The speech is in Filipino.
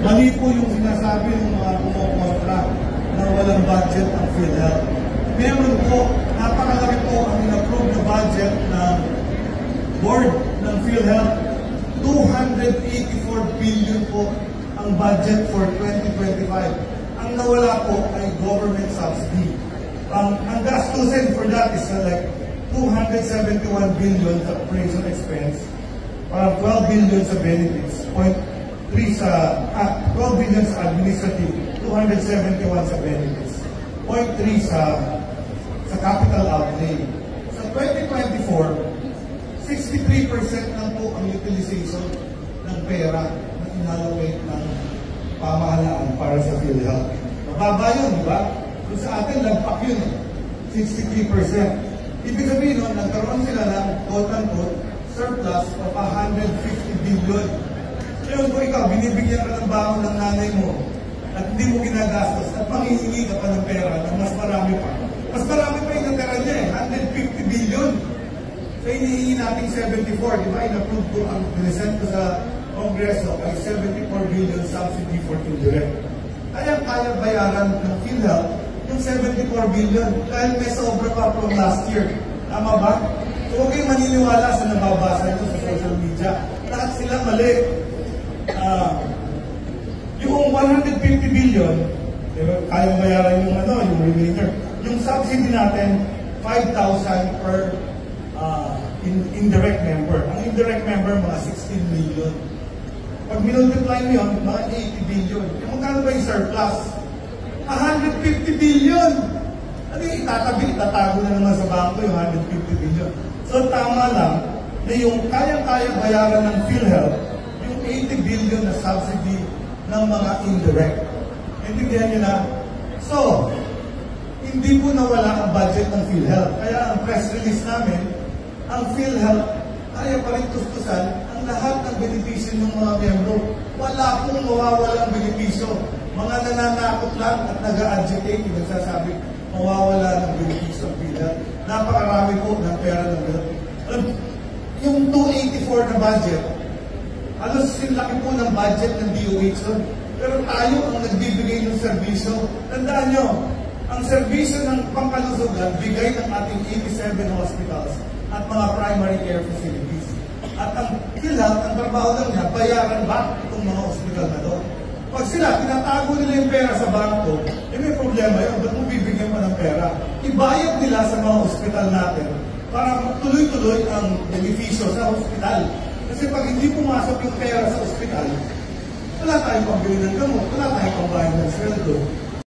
Mali po yung sinasabi ng mga kumokontra na walang budget ang PhilHealth. Meron po, napakalaki po ang in-approve na budget ng board ng PhilHealth. 284 billion po ang budget for 2025. Ang nawala po ay government subsidy. Ang gastusin for that is like 271 billion sa operation expense, parang 12 billion sa benefits, 0.3 sa 12 billion sa administrative, 271 sa benefits, 0.3 sa capital outlay. Sa 2024, 63% lang po ang utilization ng pera na inallocate ng pamahalaan para sa PhilHealth. Mababa yun, di ba? Kung sa atin, lagpak yun, 63%. Ibig sabihin nun, nagkaroon sila ng quote-unquote surplus of 150 billion. Ngayon kung ikaw, binibigyan ka ng baon ng nanay mo at hindi mo ginagastos at manghihingi ka pa ng pera na mas marami pa. Mas marami pa yung natira niya eh, 150 billion. So hinihingi natin 74, di ba? In-approve ko ang present ko sa Kongreso ay 74 billion subsidy for indirect. Kaya bayaran ng PhilHealth yung 74 billion dahil may sobra pa from last year. Tama ba? So huwag kayong maniniwala sa nababasa nyo sa social media. Lahat sila mali. Yung 150 billion, kaya bayaran yung yung remainder. Yung subsidy natin, 5,000 per indirect member. Ang indirect member, mga 16 million. Pag minultiply mo yun, mga 80 billion. Yung magkano ba yung surplus? 150 billion! Ano yung itatago na naman sa bangko yung 150 billion. So tama lang na yung kayang-kayang bayaran ng PhilHealth, yung 80 billion na subsidy ng mga indirect. Intindihan nyo na? So, hindi po nawala ang budget ng PhilHealth. Kaya ang press release namin, ang PhilHealth kaya pa rin tustusan ang lahat ng benepisyo ng mga miyembro. Wala pong mawawalang benepisyo. Mga nananakot lang at nag-a-agitate, nagsasabi, mawawala ng benepisyo ang PhilHealth. Napakarami po ng pera ng PhilHealth. Yung 284 na budget, halos sinlaki po ng budget ng DOH. Pero tayo ang nagbibigay ng serbisyo. Tandaan nyo, ang serbisyo ng pangkalusugan, bigay ng ating 87 hospitals at mga primary care facilities. At ang PhilHealth, ang trabaho lang niya, bayaran ba itong mga hospital na doon? Pag sila, tinatago nila yung pera sa bangko, may problema yun. Ba't mo bibigyan pa ng pera? Ibayad nila sa mga hospital natin para tuloy-tuloy ang benepisyo sa hospital. Kasi pag hindi pumasok yung pera sa hospital, wala tayong pambili ng gamot, wala tayong pambayad ng sweldo.